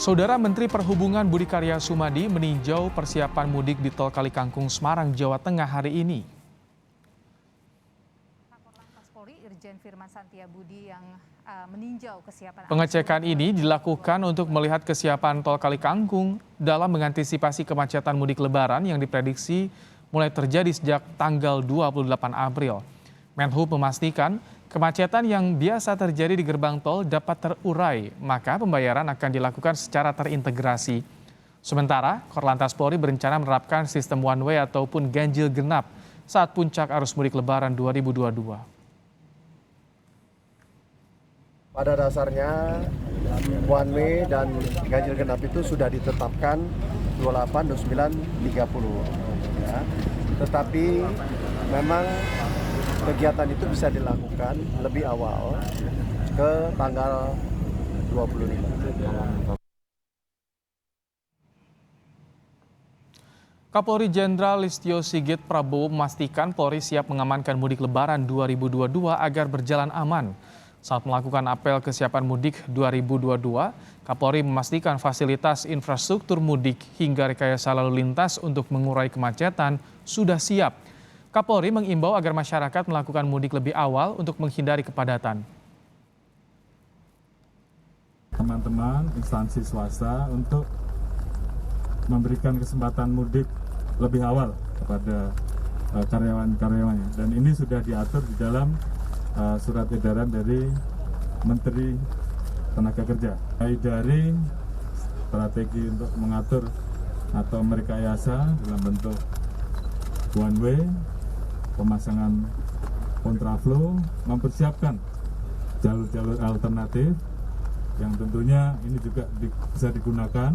Saudara Menteri Perhubungan Budi Karya Sumadi meninjau persiapan mudik di Tol Kalikangkung Semarang, Jawa Tengah hari ini. Korlantas Polri Irjen Firman Santiabudi yang meninjau kesiapan. Pengecekan ini dilakukan untuk melihat kesiapan Tol Kalikangkung dalam mengantisipasi kemacetan mudik Lebaran yang diprediksi mulai terjadi sejak tanggal 28 April. Menhub memastikan kemacetan yang biasa terjadi di gerbang tol dapat terurai, maka pembayaran akan dilakukan secara terintegrasi. Sementara, Korlantas Polri berencana menerapkan sistem one way ataupun ganjil genap saat puncak arus mudik Lebaran 2022. Pada dasarnya, one way dan ganjil genap itu sudah ditetapkan 28, 29, 30. Ya. Tetapi memang kegiatan itu bisa dilakukan lebih awal ke tanggal 25. Kapolri Jenderal Listio Sigit Prabowo memastikan Polri siap mengamankan mudik Lebaran 2022 agar berjalan aman. Saat melakukan apel kesiapan mudik 2022, Kapolri memastikan fasilitas infrastruktur mudik hingga rekayasa lalu lintas untuk mengurai kemacetan sudah siap. Kapolri mengimbau agar masyarakat melakukan mudik lebih awal untuk menghindari kepadatan. Teman-teman instansi swasta untuk memberikan kesempatan mudik lebih awal kepada karyawan-karyawannya. Dan ini sudah diatur di dalam surat edaran dari Menteri Tenaga Kerja. Dari strategi untuk mengatur atau merekayasa dalam bentuk one way, pemasangan kontraflow, mempersiapkan jalur-jalur alternatif yang tentunya ini juga bisa digunakan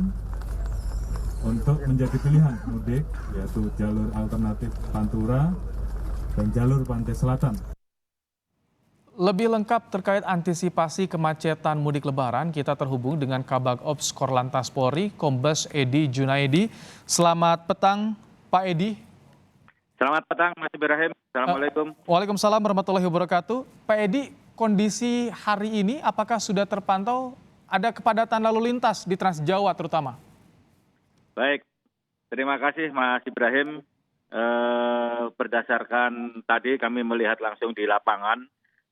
untuk menjadi pilihan mudik, yaitu jalur alternatif Pantura dan jalur Pantai Selatan. Lebih lengkap terkait antisipasi kemacetan mudik Lebaran, kita terhubung dengan Kabag Ops Korlantas Polri, Kombes Edi Junaidi. Selamat petang, Pak Edi. Selamat petang, Mas Ibrahim. Assalamualaikum. Waalaikumsalam warahmatullahi wabarakatuh. Pak Edi, kondisi hari ini apakah sudah terpantau ada kepadatan lalu lintas di Trans Jawa terutama? Baik, terima kasih Mas Ibrahim. Berdasarkan tadi kami melihat langsung di lapangan,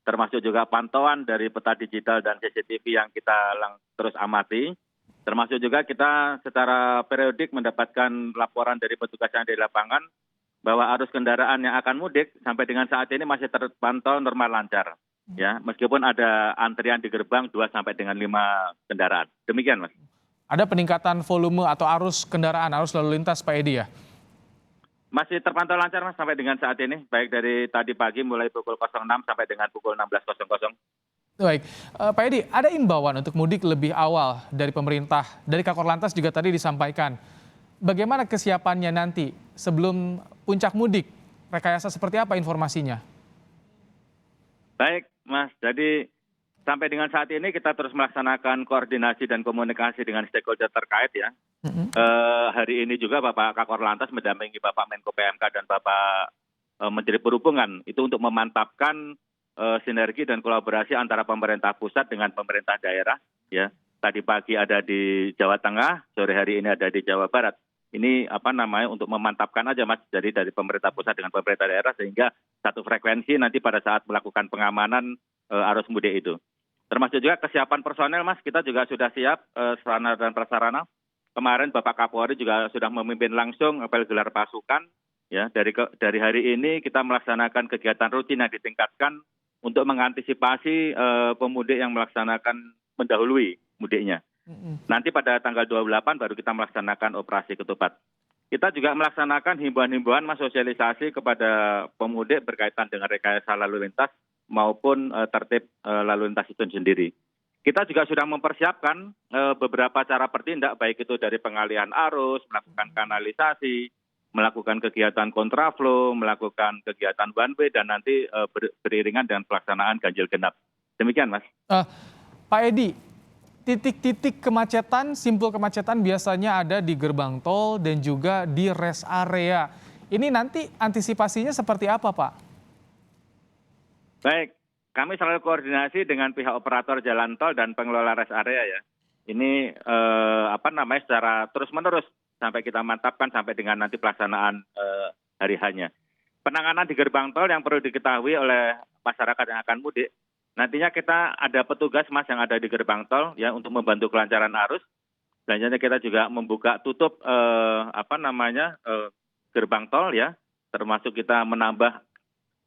termasuk juga pantauan dari peta digital dan CCTV yang kita terus amati. Termasuk juga kita secara periodik mendapatkan laporan dari petugas yang di lapangan bahwa arus kendaraan yang akan mudik sampai dengan saat ini masih terpantau normal lancar. Ya, meskipun ada antrian di gerbang 2 sampai dengan 5 kendaraan. Demikian, Mas. Ada peningkatan volume atau arus kendaraan, arus lalu lintas, Pak Edi ya? Masih terpantau lancar, Mas, sampai dengan saat ini. Baik dari tadi pagi mulai pukul 06 sampai dengan pukul 16.00. Baik, Pak Edi, ada imbauan untuk mudik lebih awal dari pemerintah. Dari Kakor Lantas juga tadi disampaikan. Bagaimana kesiapannya nanti sebelum puncak mudik? Rekayasa seperti apa informasinya? Baik, Mas. Jadi sampai dengan saat ini kita terus melaksanakan koordinasi dan komunikasi dengan stakeholder terkait ya. Hari ini juga Bapak Kakor Lantas mendampingi Bapak Menko PMK dan Bapak Menteri Perhubungan itu untuk memantapkan sinergi dan kolaborasi antara pemerintah pusat dengan pemerintah daerah. Ya, tadi pagi ada di Jawa Tengah, sore hari ini ada di Jawa Barat. Ini untuk memantapkan aja, Mas, dari pemerintah pusat dengan pemerintah daerah sehingga satu frekuensi nanti pada saat melakukan pengamanan arus mudik itu. Termasuk juga kesiapan personel, Mas, kita juga sudah siap sarana dan prasarana. Kemarin Bapak Kapolri juga sudah memimpin langsung apel gelar pasukan. Ya, dari hari ini kita melaksanakan kegiatan rutin yang ditingkatkan untuk mengantisipasi pemudik yang melaksanakan mendahului mudiknya. Nanti pada tanggal 28 baru kita melaksanakan operasi ketupat. Kita juga melaksanakan himbauan-himbauan, Mas, sosialisasi kepada pemudik berkaitan dengan rekayasa lalu lintas maupun tertib lalu lintas itu sendiri. Kita juga sudah mempersiapkan beberapa cara bertindak, baik itu dari pengalihan arus, melakukan kanalisasi, melakukan kegiatan kontraflow, melakukan kegiatan one way, dan nanti beriringan dengan pelaksanaan ganjil genap. Demikian, Mas. Pak Edi, titik-titik kemacetan, simpul kemacetan biasanya ada di gerbang tol dan juga di rest area. Ini nanti antisipasinya seperti apa, Pak? Baik, kami selalu koordinasi dengan pihak operator jalan tol dan pengelola rest area ya. ini secara terus-menerus sampai kita mantapkan sampai dengan nanti pelaksanaan hari hanya. Penanganan di gerbang tol yang perlu diketahui oleh masyarakat yang akan mudik, nantinya kita ada petugas Mas yang ada di gerbang tol ya untuk membantu kelancaran arus. Selanjutnya kita juga membuka tutup gerbang tol ya, termasuk kita menambah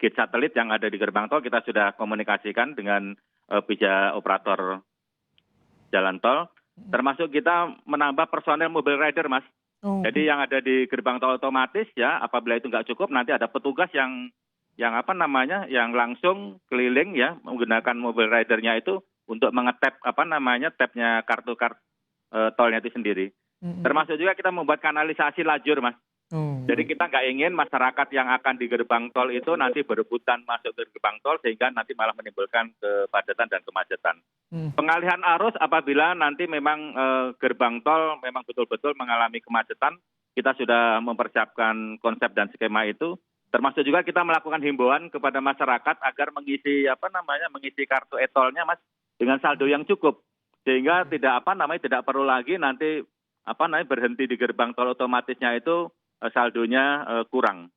gate satelit yang ada di gerbang tol. Kita sudah komunikasikan dengan pihak operator jalan tol, termasuk kita menambah personel mobile rider Mas. Jadi yang ada di gerbang tol otomatis ya, apabila itu nggak cukup nanti ada petugas yang langsung keliling ya menggunakan mobile ridernya itu untuk mengetap tapnya kartu tolnya itu sendiri. Termasuk juga kita membuat kanalisasi lajur Mas. Jadi kita nggak ingin masyarakat yang akan di gerbang tol itu nanti berebutan masuk ke gerbang tol sehingga nanti malah menimbulkan kepadatan dan kemacetan. Pengalihan arus apabila nanti memang gerbang tol memang betul-betul mengalami kemacetan, kita sudah mempersiapkan konsep dan skema itu. Termasuk juga kita melakukan himbauan kepada masyarakat agar mengisi kartu e-tolnya Mas dengan saldo yang cukup sehingga tidak perlu lagi nanti berhenti di gerbang tol otomatisnya itu saldonya kurang.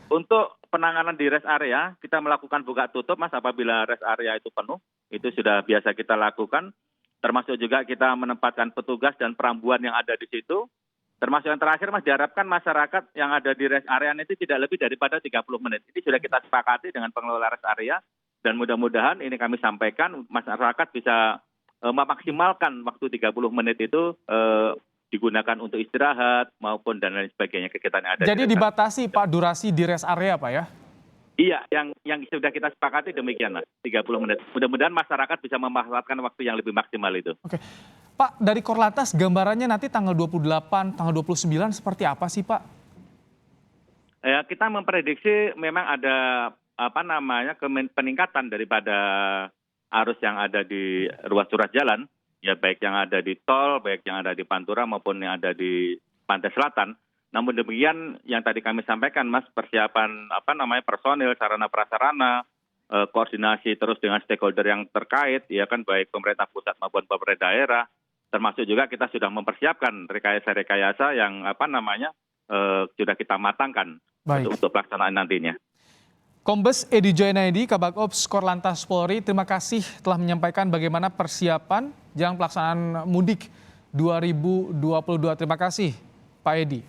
Untuk penanganan di rest area, kita melakukan buka tutup Mas apabila rest area itu penuh. Itu sudah biasa kita lakukan. Termasuk juga kita menempatkan petugas dan perambuan yang ada di situ. Termasuk yang terakhir Mas, diharapkan masyarakat yang ada di rest area itu tidak lebih daripada 30 menit. Ini sudah kita sepakati dengan pengelola rest area. Dan mudah-mudahan ini kami sampaikan masyarakat bisa memaksimalkan waktu 30 menit itu digunakan untuk istirahat maupun dan lain sebagainya kegiatan yang ada. Jadi dibatasi Pak durasi di rest area Pak ya? Iya, yang sudah kita sepakati demikian Mas, 30 menit. Mudah-mudahan masyarakat bisa memanfaatkan waktu yang lebih maksimal itu. Oke. Pak, dari Korlantas gambarannya nanti tanggal 28, tanggal 29 seperti apa sih Pak? Ya, kita memprediksi memang ada peningkatan daripada arus yang ada di ruas jalan. Ya baik yang ada di tol, baik yang ada di Pantura maupun yang ada di Pantai Selatan. Namun demikian yang tadi kami sampaikan Mas, persiapan personil, sarana prasarana, koordinasi terus dengan stakeholder yang terkait, ya kan baik pemerintah pusat maupun pemerintah daerah, termasuk juga kita sudah mempersiapkan rekayasa-rekayasa yang sudah kita matangkan untuk pelaksanaan nantinya. Kombes Edi Joynaedi, Kabak Ops Korlantas Polri, terima kasih telah menyampaikan bagaimana persiapan jelang pelaksanaan mudik 2022. Terima kasih Pak Edi.